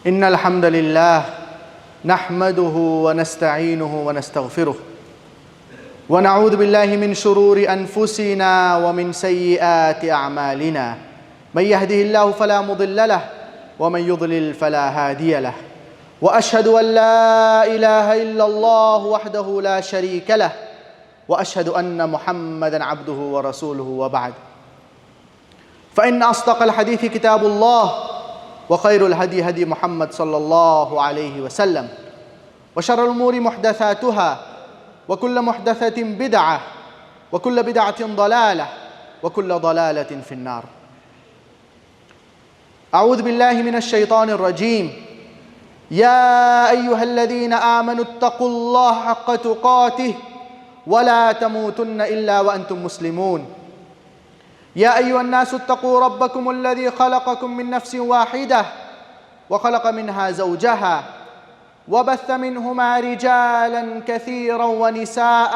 إن الحمد لله نحمده ونستعينه ونستغفره ونعوذ بالله من شرور أنفسنا ومن سيئات أعمالنا من يهده الله فلا مضل له ومن يضلل فلا هادي له وأشهد أن لا إله إلا الله وحده لا شريك له وأشهد أن محمدًا عبده ورسوله وبعد فإن أصدق الحديث كتاب الله وخير الهدي هدي محمد صلى الله عليه وسلم وشر الأمور محدثاتها وكل محدثة بدعة وكل بدعة ضلالة وكل ضلالة في النار. أعوذ بالله من الشيطان الرجيم. يا أيها الذين آمنوا اتقوا الله حق تقاته ولا تموتن إلا وأنتم مسلمون. يا أيها الناس اتقوا ربكم الذي خلقكم من نفس واحدة وخلق منها زوجها وبث منهما رجالا كثيرا ونساء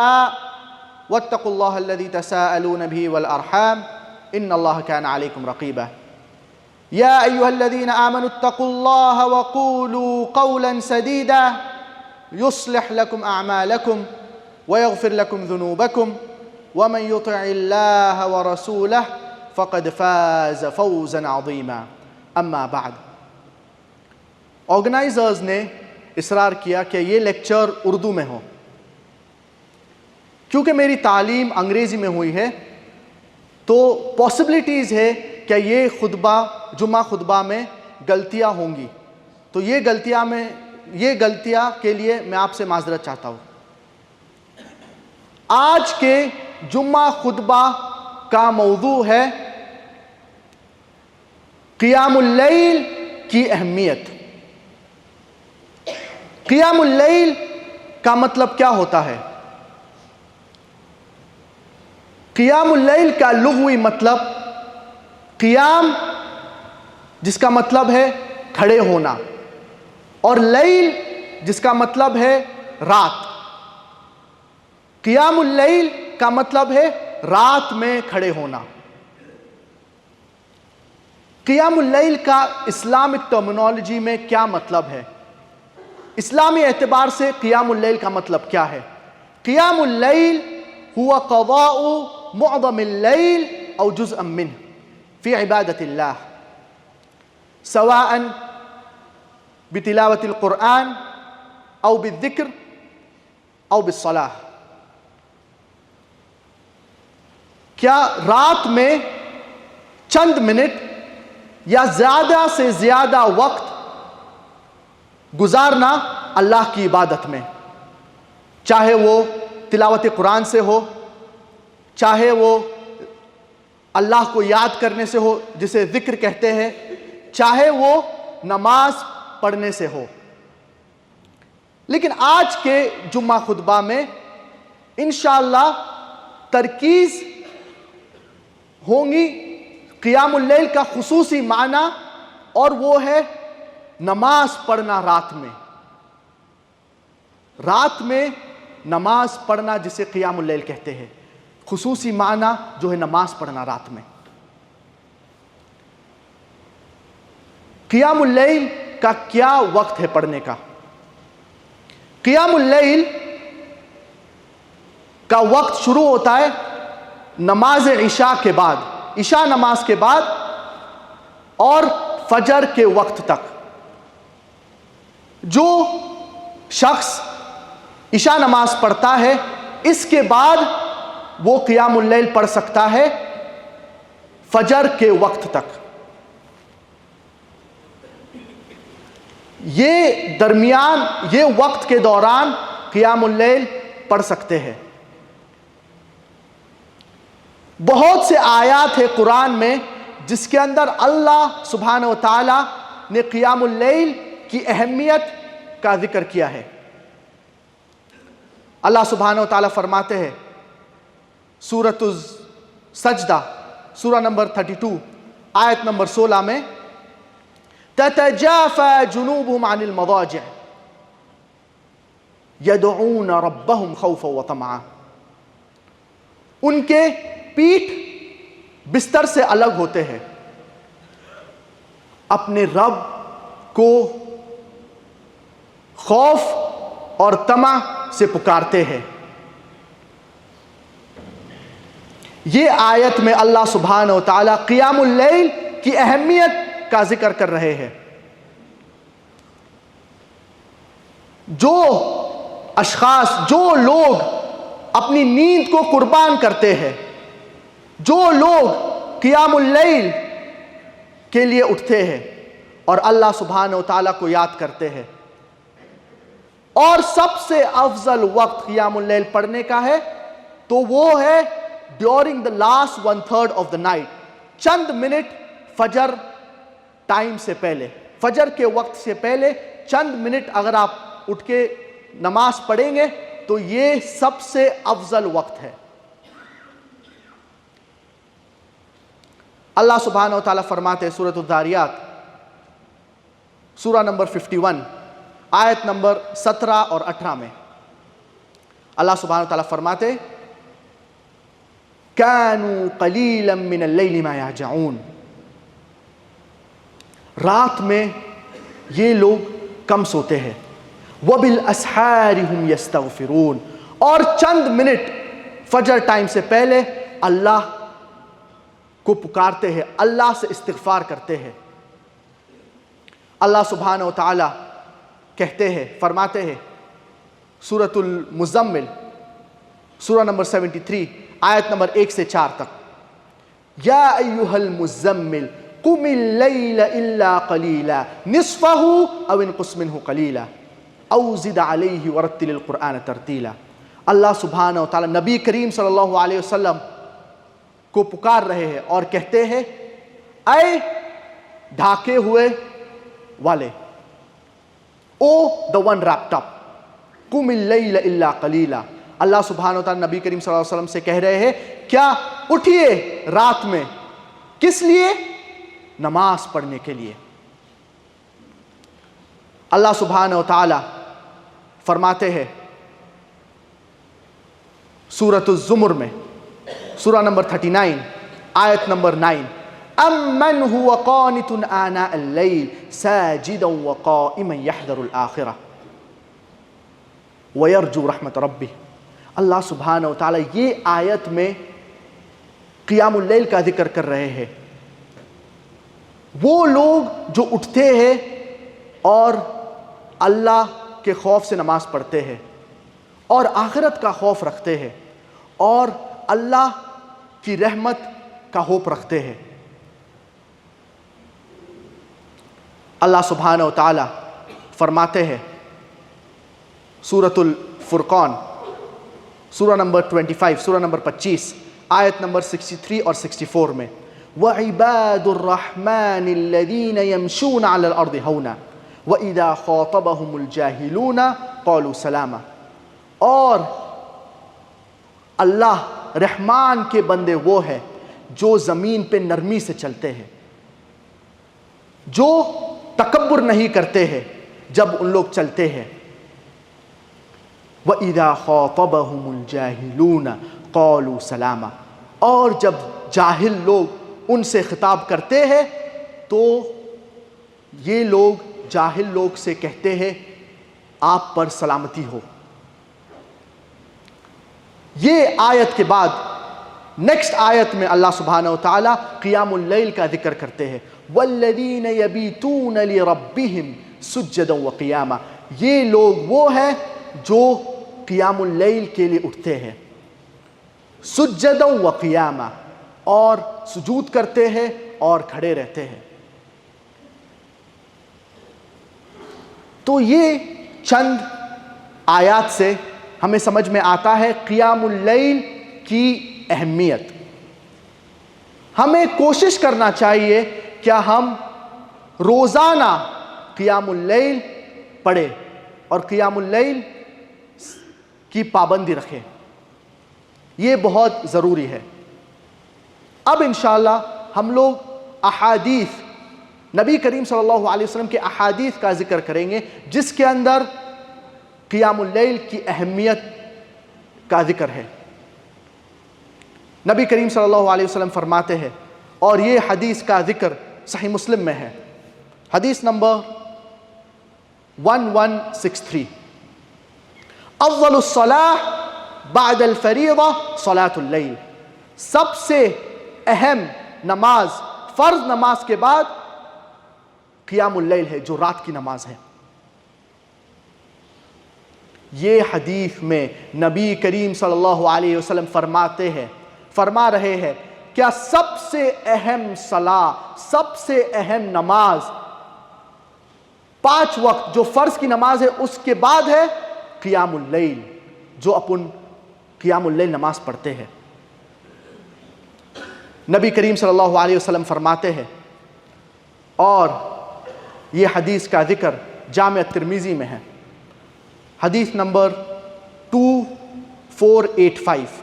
واتقوا الله الذي تساءلون به والأرحام إن الله كان عليكم رقيبا. يا أيها الذين آمنوا اتقوا الله وقولوا قولا سديدا يصلح لكم أعمالكم ويغفر لكم ذنوبكم ومن يطع الله ورسوله فقد فاز فوزا عظيما. اما بعد. آرگنائزرز نے اصرار کیا کہ یہ لیکچر اردو میں ہو. کیونکہ میری تعلیم انگریزی میں ہوئی ہے تو پاسبلٹیز ہے کہ یہ جمعہ خطبہ میں غلطیاں ہوں گی، تو یہ غلطیاں کے لیے میں آپ سے معذرت چاہتا ہوں. آج کے جمعہ خطبہ کا موضوع ہے قیام اللیل کی اہمیت. قیام اللیل کا مطلب کیا ہوتا ہے؟ قیام اللیل کا لغوی مطلب قیام جس کا مطلب ہے کھڑے ہونا، اور لیل جس کا مطلب ہے رات. قیام اللیل کا مطلب ہے رات میں کھڑے ہونا. قیام اللیل کا اسلامک ٹرمینالوجی میں کیا مطلب ہے؟ اسلامی اعتبار سے قیام اللیل کا مطلب کیا ہے؟ قیام اللیل هو قضاء معظم اللیل او جزءا منه في عبادة الله سواء بتلاوة القرآن او بالذكر او بالصلاة. کیا رات میں چند منٹ یا زیادہ سے زیادہ وقت گزارنا اللہ کی عبادت میں، چاہے وہ تلاوت قرآن سے ہو، چاہے وہ اللہ کو یاد کرنے سے ہو جسے ذکر کہتے ہیں، چاہے وہ نماز پڑھنے سے ہو. لیکن آج کے جمعہ خطبہ میں انشاءاللہ ترکیز ہوں گی قیام اللیل کا خصوصی معنی، اور وہ ہے نماز پڑھنا رات میں. رات میں نماز پڑھنا جسے قیام اللیل کہتے ہیں، خصوصی معنی جو ہے نماز پڑھنا رات میں. قیام اللیل کا کیا وقت ہے پڑھنے کا؟ قیام اللیل کا وقت شروع ہوتا ہے نماز عشاء کے بعد، عشاء نماز کے بعد، اور فجر کے وقت تک. جو شخص عشاء نماز پڑھتا ہے اس کے بعد وہ قیام اللیل پڑھ سکتا ہے فجر کے وقت تک. یہ وقت کے دوران قیام اللیل پڑھ سکتے ہیں. بہت سے آیات ہے قرآن میں جس کے اندر اللہ سبحانہ و تعالی نے قیام اللیل کی اہمیت کا ذکر کیا ہے. اللہ سبحانہ و تعالی فرماتے ہیں سورۃ السجدہ سورہ نمبر 32 آیت نمبر 16 میں، تتجافى جنوبهم عن المضاجع يدعون ربهم خوفا وطمعا. ان کے پیٹھ بستر سے الگ ہوتے ہیں، اپنے رب کو خوف اور طمع سے پکارتے ہیں۔ یہ آیت میں اللہ سبحانہ و تعالیٰ قیام اللیل کی اہمیت کا ذکر کر رہے ہیں۔ جو اشخاص، جو لوگ اپنی نیند کو قربان کرتے ہیں، جو لوگ قیام اللیل کے لیے اٹھتے ہیں اور اللہ سبحانہ و تعالیٰ کو یاد کرتے ہیں، اور سب سے افضل وقت قیام اللیل پڑھنے کا ہے تو وہ ہے during the last 1/3 of the night, چند منٹ فجر ٹائم سے پہلے، فجر کے وقت سے پہلے چند منٹ اگر آپ اٹھ کے نماز پڑھیں گے تو یہ سب سے افضل وقت ہے۔ اللہ سبحانہ و تعالیٰ فرماتے ہیں سورۃ الذاریات سورہ نمبر 51 آیت نمبر 17 اور 18 میں اللہ سبحانہ و تعالیٰ فرماتے كَانُوا قَلِيلًا مِّنَ اللَّيْلِ مَا يَهْجَعُونَ، رات میں یہ لوگ کم سوتے ہیں، وَبِالْأَسْحَارِ هُمْ يَسْتَغْفِرُونَ، اور چند منٹ فجر ٹائم سے پہلے اللہ کو پکارتے ہیں، اللہ سے استغفار کرتے ہیں۔ اللہ سبحانہ و تعالیٰ کہتے ہیں، فرماتے ہیں سورۃ المزمل سورہ نمبر 73 آیت نمبر 1 سے 4 تک، یا ایھا المزمل قم اللیل الا قلیلا نصفہ او انقص منہ قلیلا او زد علیہ ورتل القرآن ترتیلا۔ اللہ سبحانہ و تعالیٰ نبی کریم صلی اللہ علیہ وسلم کو پکار رہے ہیں اور کہتے ہیں اے ڈھاکے ہوئے والے، او the one wrapped up، قم اللیل الا قلیلا۔ اللہ سبحانہ و تعالیٰ نبی کریم صلی اللہ علیہ وسلم سے کہہ رہے ہیں کیا اٹھیے رات میں، کس لیے؟ نماز پڑھنے کے لیے۔ اللہ سبحانہ و تعالیٰ فرماتے ہیں سورۃ الزمر میں سورہ نمبر 39 آیت نمبر 9، امن هو قانت آناء اللیل ساجدا وقائما یحذر الآخرہ ویرجو رحمت ربہ۔ اللہ سبحانہ و تعالیٰ یہ آیت میں قیام اللیل کا ذکر کر رہے ہیں، وہ لوگ جو اٹھتے ہیں اور اللہ کے خوف سے نماز پڑھتے ہیں اور آخرت کا خوف رکھتے ہیں اور اللہ کی رحمت کا ہوپ رکھتے ہیں۔ اللہ سبحانہ و تعالیٰ فرماتے ہیں سورۃ الفرقان سورہ نمبر 25 سورہ نمبر 25 آیت نمبر 63 اور 64 میں، وَعِبَادُ الرَّحْمَنِ الَّذِينَ يَمْشُونَ عَلَى الْأَرْضِ هَوْنًا وَإِذَا خَاطَبَهُمُ الْجَاهِلُونَ قَالُوا سَلَامًا، اور اللہ رحمان کے بندے وہ ہے جو زمین پہ نرمی سے چلتے ہیں، جو تکبر نہیں کرتے ہیں جب ان لوگ چلتے ہیں۔ وَإِذَا خَاطَبَهُمُ الْجَاهِلُونَ قَالُوا سَلَامًا، اور جب جاہل لوگ ان سے خطاب کرتے ہیں تو یہ لوگ جاہل لوگ سے کہتے ہیں آپ پر سلامتی ہو۔ یہ آیت کے بعد نیکسٹ آیت میں اللہ سبحانہ و تعالیٰ قیام اللیل کا ذکر کرتے ہیں، وَالَّذِينَ يَبِيتُونَ لِرَبِّهِمْ سُجَّدًا وَقِيَامًا، یہ لوگ وہ ہیں جو قیام اللیل کے لیے اٹھتے ہیں، سجداً وقیاما، اور سجود کرتے ہیں اور کھڑے رہتے ہیں۔ تو یہ چند آیات سے ہمیں سمجھ میں آتا ہے قیام اللیل کی اہمیت۔ ہمیں کوشش کرنا چاہیے کیا ہم روزانہ قیام اللیل پڑھیں اور قیام اللیل کی پابندی رکھیں، یہ بہت ضروری ہے۔ اب انشاءاللہ ہم لوگ احادیث، نبی کریم صلی اللہ علیہ وسلم کے احادیث کا ذکر کریں گے جس کے اندر قیام اللیل کی اہمیت کا ذکر ہے۔ نبی کریم صلی اللہ علیہ وسلم فرماتے ہیں، اور یہ حدیث کا ذکر صحیح مسلم میں ہے، حدیث نمبر 1163. اول الصلاح بعد الفریضہ صلاۃ اللیل، سب سے اہم نماز فرض نماز کے بعد قیام اللیل ہے، جو رات کی نماز ہے۔ یہ حدیث میں نبی کریم صلی اللہ علیہ وسلم فرما رہے ہیں کیا سب سے اہم صلاح، سب سے اہم نماز 5 وقت جو فرض کی نماز ہے اس کے بعد ہے قیام اللیل، جو اپن قیام اللیل نماز پڑھتے ہیں۔ نبی کریم صلی اللہ علیہ وسلم فرماتے ہیں، اور یہ حدیث کا ذکر جامع ترمذی میں ہے، حدیث نمبر 2485۔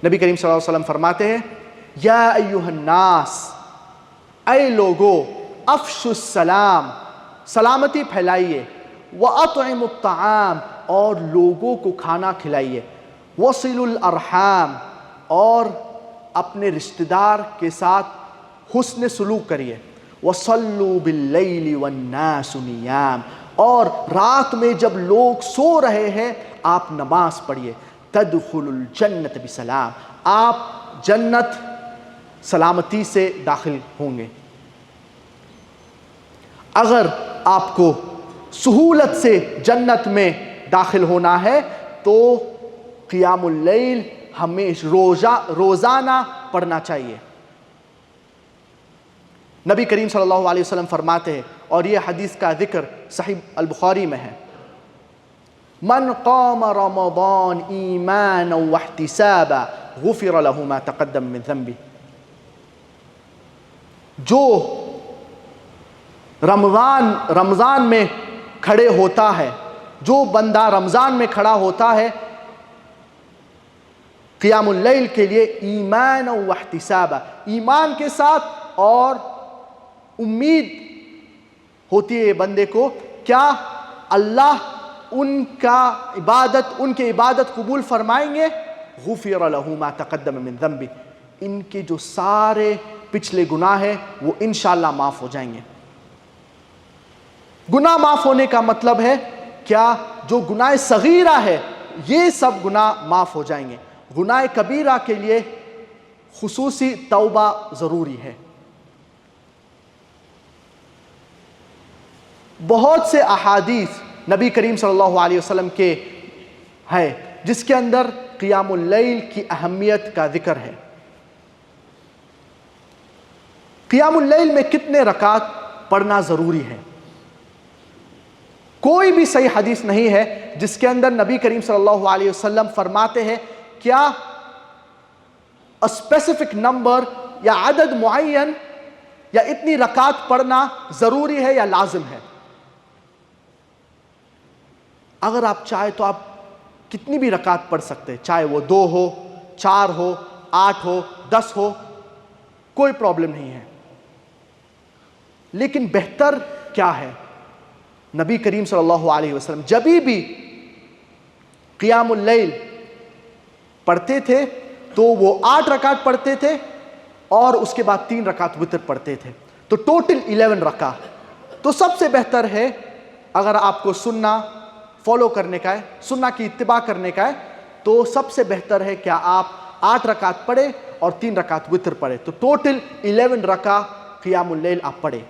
نبی کریم صلی اللہ علیہ وسلم فرماتے ہیں، یا ایھا الناس، اے لوگو، افشوا السلام، سلامتی پھیلائیے، واطعموا الطعام، اور لوگوں کو کھانا کھلائیے، وصلوا الارحام، اور اپنے رشتہ دار کے ساتھ حسن سلوک کریے، وصلوا باللیل والناس نیام، اور رات میں جب لوگ سو رہے ہیں آپ نماز پڑھیے، تدخلوا الجنت بسلام، آپ جنت سلامتی سے داخل ہوں گے۔ اگر آپ کو سہولت سے جنت میں داخل ہونا ہے تو قیام اللیل ہمیشہ روزانہ پڑھنا چاہیے۔ نبی کریم صلی اللہ علیہ وسلم فرماتے ہیں، اور یہ حدیث کا ذکر صحیح البخاری میں ہے، من قام رمضان ایمانا واحتسابا غفر له ما تقدم من ذنبه، جو رمضان میں کھڑے ہوتا ہے، جو بندہ رمضان میں کھڑا ہوتا ہے قیام اللیل کے لیے ایمان و احتسابا، ایمان کے ساتھ اور امید ہوتی ہے بندے کو کیا اللہ ان کے عبادت قبول فرمائیں گے، غفر له ما تقدم من ذنبه، ان کے جو سارے پچھلے گناہ ہیں وہ انشاءاللہ معاف ہو جائیں گے۔ گناہ معاف ہونے کا مطلب ہے کیا جو گناہ صغیرہ ہے یہ سب گناہ معاف ہو جائیں گے، گناہ کبیرہ کے لیے خصوصی توبہ ضروری ہے۔ بہت سے احادیث نبی کریم صلی اللہ علیہ وسلم کے ہے جس کے اندر قیام اللیل کی اہمیت کا ذکر ہے۔ قیام اللیل میں کتنے رکعت پڑھنا ضروری ہے؟ کوئی بھی صحیح حدیث نہیں ہے جس کے اندر نبی کریم صلی اللہ علیہ وسلم فرماتے ہیں کیا اسپیسیفک نمبر یا عدد معین یا اتنی رکعت پڑھنا ضروری ہے یا لازم ہے۔ اگر آپ چاہیں تو آپ کتنی بھی رکعت پڑھ سکتے، چاہے وہ 2 ہو، 4 ہو، 8 ہو، 10 ہو، کوئی پرابلم نہیں ہے۔ لیکن بہتر کیا ہے؟ نبی کریم صلی اللہ علیہ وسلم جب بھی قیام اللیل پڑھتے تھے تو وہ 8 رکعت پڑھتے تھے اور اس کے بعد 3 رکعت وتر پڑھتے تھے، تو ٹوٹل 11 رکعت۔ تو سب سے بہتر ہے اگر آپ کو سننا فالو کرنے کا ہے، سننا کی اتباع کرنے کا ہے، تو سب سے بہتر ہے کہ آپ 8 رکعت پڑھیں اور 3 رکعت وتر پڑھیں، تو ٹوٹل 11 رکعت قیام اللیل آپ پڑھیں۔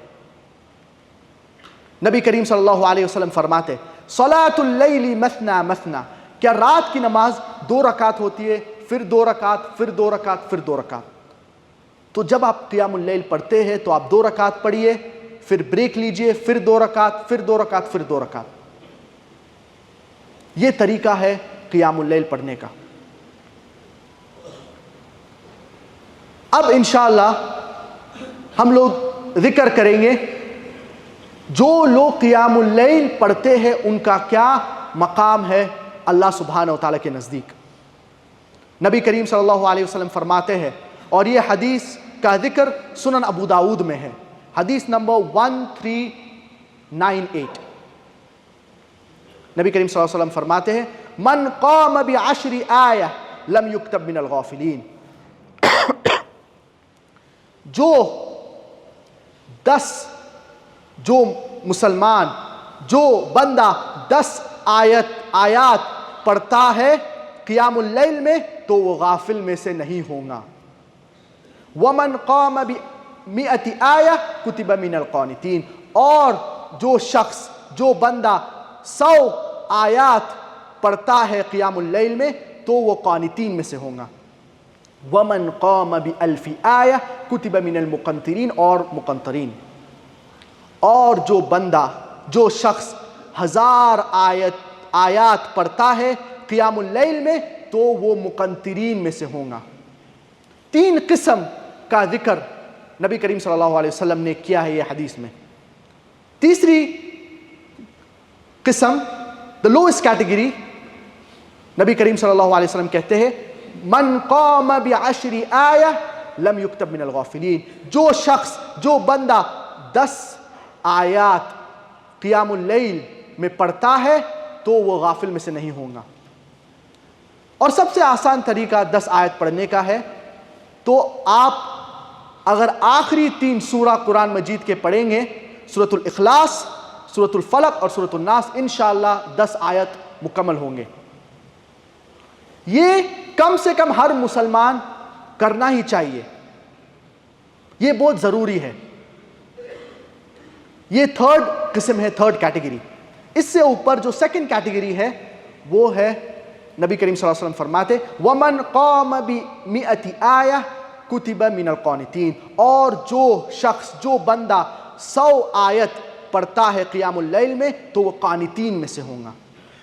نبی کریم صلی اللہ علیہ وسلم فرماتے صلاۃ اللیل مثنا مثنا، کیا رات کی نماز 2 رکعت ہوتی ہے، پھر 2 رکعت، پھر 2 رکعت، پھر 2 رکعت۔ تو جب آپ قیام اللیل پڑھتے ہیں تو آپ 2 رکعت پڑھیے، پھر بریک لیجئے، پھر 2 رکعت، پھر 2 رکعت، پھر 2 رکعت۔ یہ طریقہ ہے قیام اللیل پڑھنے کا۔ اب انشاءاللہ ہم لوگ ذکر کریں گے جو لوگ قیام اللیل پڑھتے ہیں ان کا کیا مقام ہے اللہ سبحانہ و تعالیٰ کے نزدیک۔ نبی کریم صلی اللہ علیہ وسلم فرماتے ہیں، اور یہ حدیث کا ذکر سنن ابو داؤد میں ہے، حدیث نمبر 1398۔ نبی کریم صلی اللہ علیہ وسلم فرماتے ہیں من قام بعشر آیہ لم یکتب من الغافلین، جو مسلمان، جو بندہ 10 آیات پڑھتا ہے قیام اللیل میں تو وہ غافل میں سے نہیں ہوگا۔ وَمَنْ قَامَ بِمِئَةِ آیَةٍ كُتِبَ مِنَ الْقَانِتِينَ، اور جو شخص، جو بندہ 100 آیات پڑھتا ہے قیام اللیل میں تو وہ قانتین میں سے ہوگا۔ وَمَنْ قَامَ بِأَلْفِ آیَةٍ كُتِبَ مِنَ الْمُقَنْطِرِينَ، اور مقنطرین، اور جو بندہ، جو شخص 1000 آیات پڑھتا ہے قیام اللیل میں تو وہ مقنطرین میں سے ہوگا۔ 3 قسم کا ذکر نبی کریم صلی اللہ علیہ وسلم نے کیا ہے یہ حدیث میں۔ تیسری قسم، the lowest category، نبی کریم صلی اللہ علیہ وسلم کہتے ہیں من قام ب10 آیہ لم یکتب من الغافلین، جو شخص، جو بندہ 10 آیات قیام اللیل میں پڑھتا ہے تو وہ غافل میں سے نہیں ہوگا۔ اور سب سے آسان طریقہ 10 آیت پڑھنے کا ہے، تو آپ اگر آخری 3 سورہ قرآن مجید کے پڑھیں گے، سورۃ الاخلاص، سورۃ الفلق اور سورۃ الناس، انشاءاللہ 10 آیت مکمل ہوں گے۔ یہ کم سے کم ہر مسلمان کرنا ہی چاہیے، یہ بہت ضروری ہے۔ یہ 3rd قسم ہے، 3rd کیٹیگری۔ اس سے اوپر جو 2nd کیٹیگری ہے وہ ہے نبی کریم صلی اللہ علیہ وسلم فرماتے وَمَنْ قَامَ بِمِئَةِ آیَةٍ كُتِبَ مِنَ الْقَانِتِينَ، اور جو شخص، جو بندہ 100 آیت پڑھتا ہے قیام اللیل میں تو وہ قانتین میں سے ہوگا۔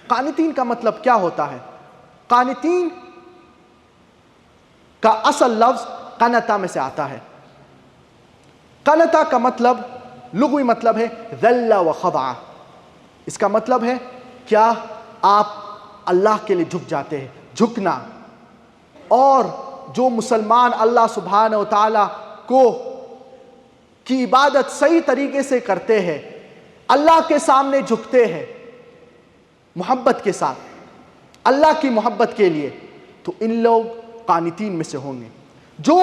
قانتین کا مطلب کیا ہوتا ہے؟ قانتین کا اصل لفظ قنتا میں سے آتا ہے۔ قنتا کا مطلب، لغوی مطلب ہے ذل و خضع۔ اس کا مطلب ہے کیا آپ اللہ کے لیے جھک جاتے ہیں، جھکنا۔ اور جو مسلمان اللہ سبحانہ و تعالیٰ کی عبادت صحیح طریقے سے کرتے ہیں، اللہ کے سامنے جھکتے ہیں محبت کے ساتھ، اللہ کی محبت کے لیے، تو ان لوگ قانتین میں سے ہوں گے۔ جو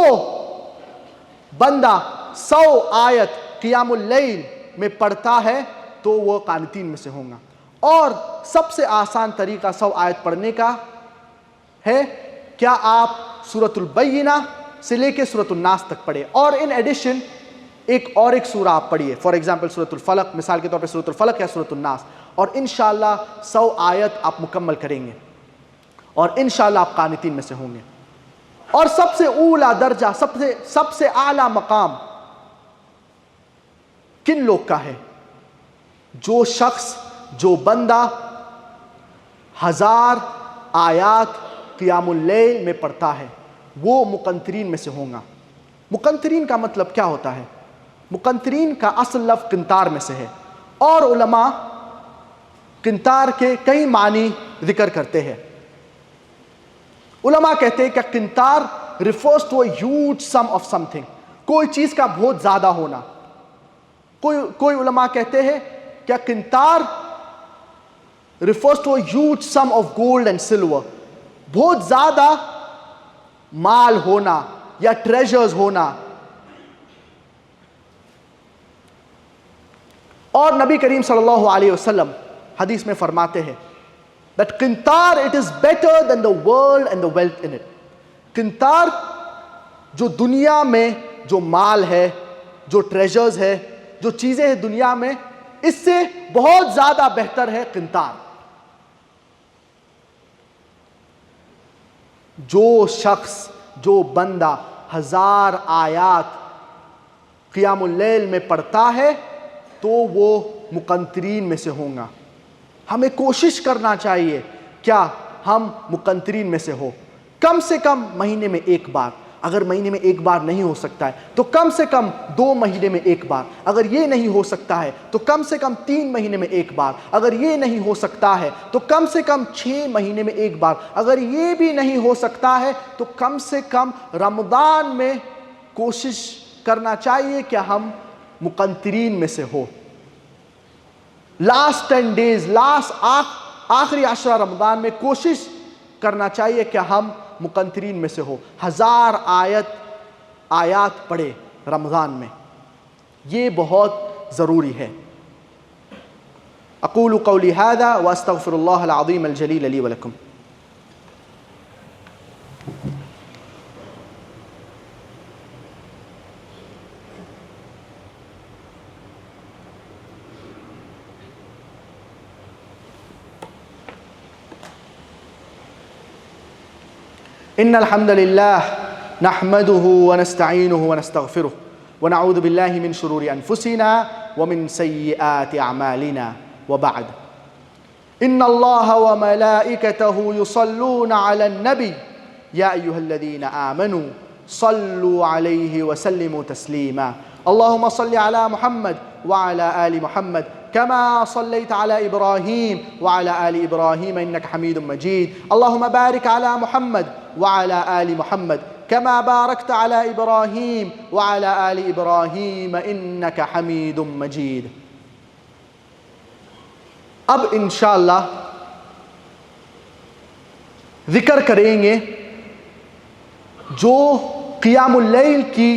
بندہ 100 آیت قیام اللیل میں پڑھتا ہے تو وہ قانتین میں سے ہوں گا۔ اور سب سے آسان طریقہ 100 آیت پڑھنے کا ہے، کیا آپ سورۃ البینہ سے لے کے سورۃ الناس تک پڑھیں، اور ان ایڈیشن ایک سورہ آپ پڑھیے، فار ایگزامپل سورۃ الفلق، مثال کے طور پہ سورۃ الفلق یا سورۃ الناس، اور انشاءاللہ 100 آیت آپ مکمل کریں گے اور انشاءاللہ آپ قانتین میں سے ہوں گے۔ اور سب سے اولا درجہ، سب سے اعلیٰ مقام کن لوگ کا ہے؟ جو شخص، جو بندہ 1000 آیات قیام اللیل میں پڑھتا ہے وہ مقنطرین میں سے ہوگا۔ مقنطرین کا مطلب کیا ہوتا ہے؟ مقنطرین کا اصل لفظ قنطار میں سے ہے، اور علماء قنطار کے کئی معنی ذکر کرتے ہیں۔ علماء کہتے ہیں کہ قنطار refers to a huge sum of something، کوئی چیز کا بہت زیادہ ہونا۔ کوئی علماء کہتے ہیں کہ قنطار refers to a huge sum of gold and silver، بہت زیادہ مال ہونا یا ٹریجرز ہونا۔ اور نبی کریم صلی اللہ علیہ وسلم حدیث میں فرماتے ہیں that قنطار it is better than the world and the wealth in it۔ قنطار جو دنیا میں جو مال ہے، جو ٹریجرز ہے، جو چیزیں ہیں دنیا میں، اس سے بہت زیادہ بہتر ہے قنطار۔ جو شخص، جو بندہ 1000 آیات قیام اللیل میں پڑھتا ہے تو وہ مقنطرین میں سے ہوں گا۔ ہمیں کوشش کرنا چاہیے کیا ہم مقنطرین میں سے ہو، کم سے کم مہینے میں 1 بار۔ اگر مہینے میں 1 بار نہیں ہو سکتا ہے تو کم سے کم 2 مہینے میں 1 بار۔ اگر یہ نہیں ہو سکتا ہے تو کم سے کم 3 مہینے میں 1 بار۔ اگر یہ نہیں ہو سکتا ہے تو کم سے کم 6 مہینے میں 1 بار۔ اگر یہ بھی نہیں ہو سکتا ہے تو کم سے کم رمضان میں کوشش کرنا چاہیے کہ ہم مقنطرین میں سے ہو۔ لاسٹ 10 days، آخری 10 رمضان میں کوشش کرنا چاہیے کہ ہم مقنطرین میں سے ہو، 1000 آیات پڑھے رمضان میں، یہ بہت ضروری ہے۔ اقول قولی ھذا واستغفر اللہ العظیم الجلیل لی ولکم. ان الحمد للہ نحمده ونستعینه ونستغفره ونعوذ باللہ من شرور انفسنا ومن سیئات اعمالنا وبعد. ان اللہ وملائکته يصلون على النبی یا ایہا الذین آمنوا صلوا علیہ وسلموا تسلیما. اللہم صل علی محمد وعلى آل محمد كما صليت على إبراهيم وعلى آل إبراهيم إنك حميد مجيد. اللهم بارك على محمد وعلى آل محمد كما باركت على إبراهيم وعلى آل إبراهيم إنك حميد مجيد. اب انشاءاللہ ذکر کریں گے جو قیام اللیل کی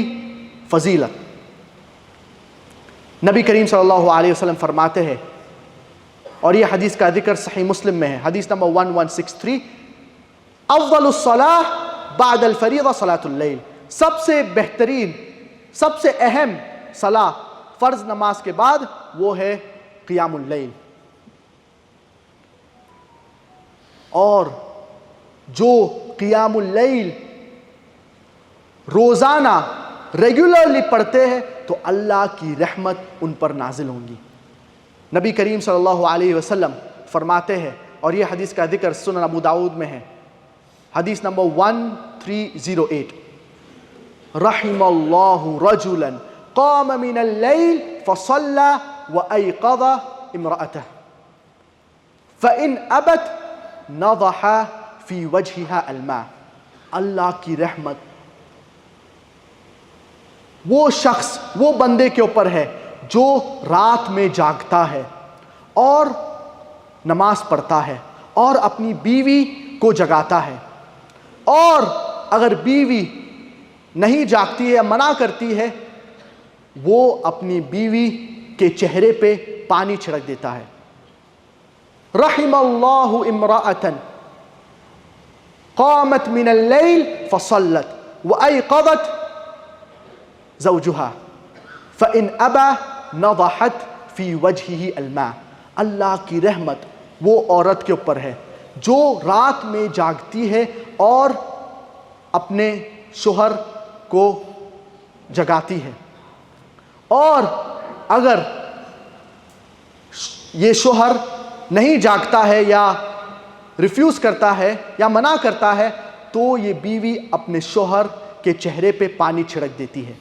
فضیلت. نبی کریم صلی اللہ علیہ وسلم فرماتے ہیں، اور یہ حدیث کا ذکر صحیح مسلم میں ہے، حدیث نمبر 1163، افضل الصلاة بعد الفریضہ صلاۃ اللیل. سب سے بہترین، سب سے اہم صلاح فرض نماز کے بعد وہ ہے قیام اللیل. اور جو قیام اللیل روزانہ ریگولرلی پڑھتے ہیں تو اللہ کی رحمت ان پر نازل ہوں گی. نبی کریم صلی اللہ علیہ وسلم فرماتے ہیں، اور یہ حدیث کا ذکر سنن ابو داؤد میں ہے، حدیث نمبر 1308، رحم اللہ رجلا قام من اللیل فصلى وأيقظ امرأته فإن أبت نضح في وجهها الماء. اللہ کی رحمت وہ شخص، وہ بندے کے اوپر ہے جو رات میں جاگتا ہے اور نماز پڑھتا ہے اور اپنی بیوی کو جگاتا ہے، اور اگر بیوی نہیں جاگتی ہے یا منع کرتی ہے وہ اپنی بیوی کے چہرے پہ پانی چھڑک دیتا ہے. رحم اللہ امرأة قامت من اللیل فصلت وأيقظت زوجها فإن أبى نضحت في وجهه الماء. اللہ کی رحمت وہ عورت کے اوپر ہے جو رات میں جاگتی ہے اور اپنے شوہر کو جگاتی ہے، اور اگر یہ شوہر نہیں جاگتا ہے یا ریفیوز کرتا ہے یا منع کرتا ہے تو یہ بیوی اپنے شوہر کے چہرے پہ پانی چھڑک دیتی ہے.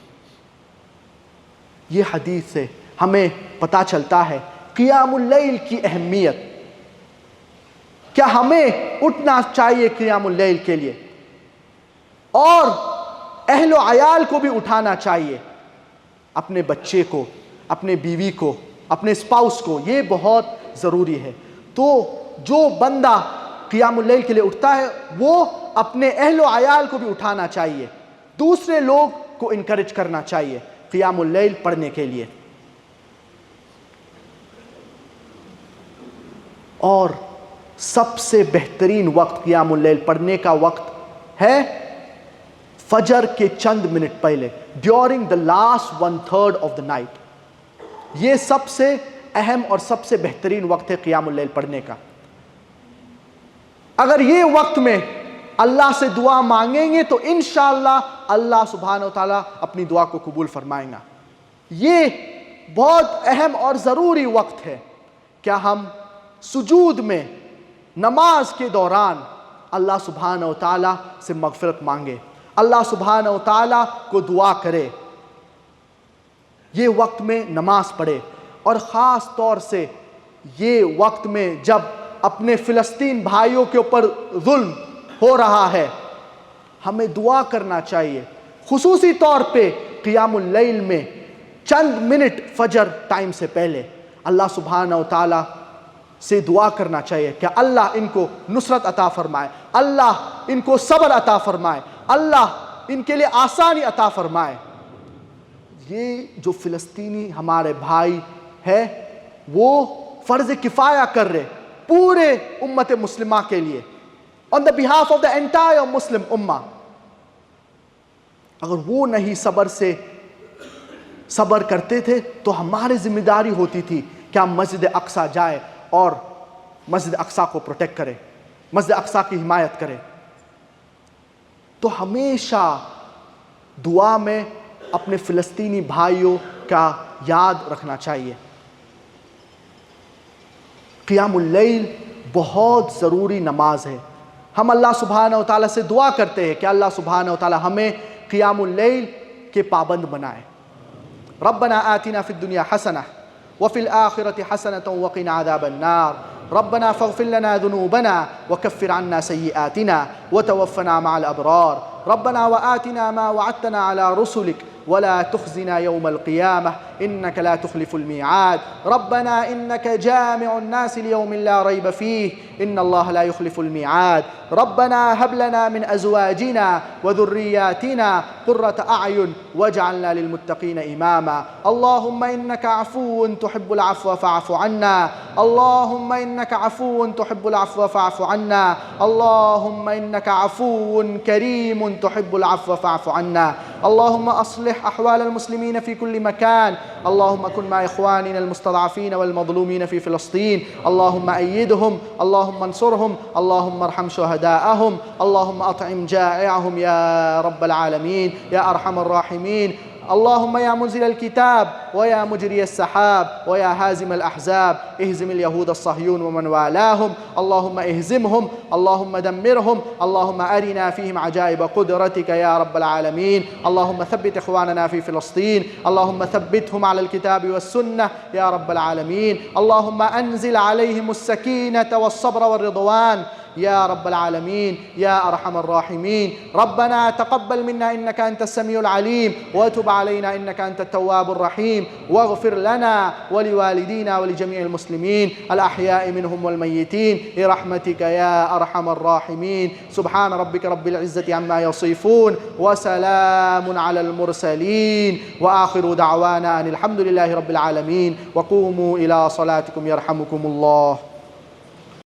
یہ حدیث سے ہمیں پتہ چلتا ہے قیام اللیل کی اہمیت. کیا ہمیں اٹھنا چاہیے قیام اللیل کے لیے، اور اہل و عیال کو بھی اٹھانا چاہیے، اپنے بچے کو، اپنے بیوی کو، اپنے اسپاؤس کو. یہ بہت ضروری ہے. تو جو بندہ قیام اللیل کے لیے اٹھتا ہے وہ اپنے اہل و عیال کو بھی اٹھانا چاہیے، دوسرے لوگ کو انکریج کرنا چاہیے قیام اللیل پڑھنے کے لیے. اور سب سے بہترین وقت قیام اللیل پڑھنے کا وقت ہے فجر کے چند منٹ پہلے، during the last 1/3 of the night. یہ سب سے اہم اور سب سے بہترین وقت ہے قیام اللیل پڑھنے کا. اگر یہ وقت میں اللہ سے دعا مانگیں گے تو انشاءاللہ اللہ سبحانہ و تعالیٰ اپنی دعا کو قبول فرمائیں گا. یہ بہت اہم اور ضروری وقت ہے. کیا ہم سجود میں نماز کے دوران اللہ سبحانہ و تعالیٰ سے مغفرت مانگے، اللہ سبحانہ و تعالیٰ کو دعا کرے، یہ وقت میں نماز پڑھے. اور خاص طور سے یہ وقت میں جب اپنے فلسطین بھائیوں کے اوپر ظلم ہو رہا ہے ہمیں دعا کرنا چاہیے. خصوصی طور پہ قیام اللیل میں چند منٹ فجر ٹائم سے پہلے اللہ سبحانہ و تعالیٰ سے دعا کرنا چاہیے کہ اللہ ان کو نصرت عطا فرمائے، اللہ ان کو صبر عطا فرمائے، اللہ ان کے لیے آسانی عطا فرمائے. یہ جو فلسطینی ہمارے بھائی ہے وہ فرض کفایہ کر رہے پورے امت مسلمہ کے لیے, on the behalf of the entire Muslim Ummah. اگر وہ نہیں صبر کرتے تھے تو ہماری ذمہ داری ہوتی تھی کہ ہم مسجد اقصیٰ جائے اور مسجد اقصیٰ کو پروٹیکٹ کرے, مسجد اقصیٰ کی حمایت کرے. تو ہمیشہ دعا میں اپنے فلسطینی بھائیوں کا یاد رکھنا چاہیے. قیام اللیل بہت ضروری نماز ہے. ہم اللہ سبحانہ و تعالیٰ سے دعا کرتے ہیں کہ اللہ سبحانہ و تعالیٰ ہمیں قیام اللیل کے پابند بنائے. ربنا آتنا فی الدنیا حسنہ وفی الآخرۃ حسنۃ وقنا عذاب النار. ربنا فاغفر لنا ذنوبنا وكفر عنا سيئاتنا وتوفنا مع الأبرار. ربنا وآتنا ما وعدتنا على رسلك ولا تخزنا يوم القيامة إنك لا تخلف الميعاد. ربنا إنك جامع الناس ليوم لا ريب فيه إن الله لا يخلف الميعاد. ربنا هب لنا من أزواجنا وذرياتنا قرة أعين واجعلنا للمتقين إماما. اللهم إنك عفو تحب العفو فاعف عنا. اللهم إنك عفو تحب العفو فاعف عنا. اللهم إنك عفو كريم تحب العفو فاعف عنا. اللهم أصلح أحوال المسلمين في كل مكان. اللهم كن مع إخواننا المستضعفين والمظلومين في فلسطين. اللهم أيدهم. اللهم انصرهم. اللهم ارحم شهداءهم. اللهم أطعم جائعهم يا رب العالمين يا أرحم الراحمين. اللهم يا منزل الكتاب ويا مجري السحاب ويا هازم الأحزاب اهزم اليهود الصهيون ومن والاهم. اللهم اهزمهم. اللهم دمرهم. اللهم أرنا فيهم عجائب قدرتك يا رب العالمين. اللهم ثبت إخواننا في فلسطين. اللهم ثبتهم على الكتاب والسنة يا رب العالمين. اللهم أنزل عليهم السكينة والصبر والرضوان يا رب العالمين يا أرحم الراحمين. ربنا تقبل منا إنك أنت السميع العليم وتب علينا إنك أنت التواب الرحيم. واغفر لنا ولوالدينا ولجميع المسلمين الأحياء منهم والميتين برحمتك يا أرحم الراحمين. سبحان ربك رب العزة عما يصفون وسلام على المرسلين وآخر دعوانا أن الحمد لله رب العالمين. وقوموا إلى صلاتكم يرحمكم الله.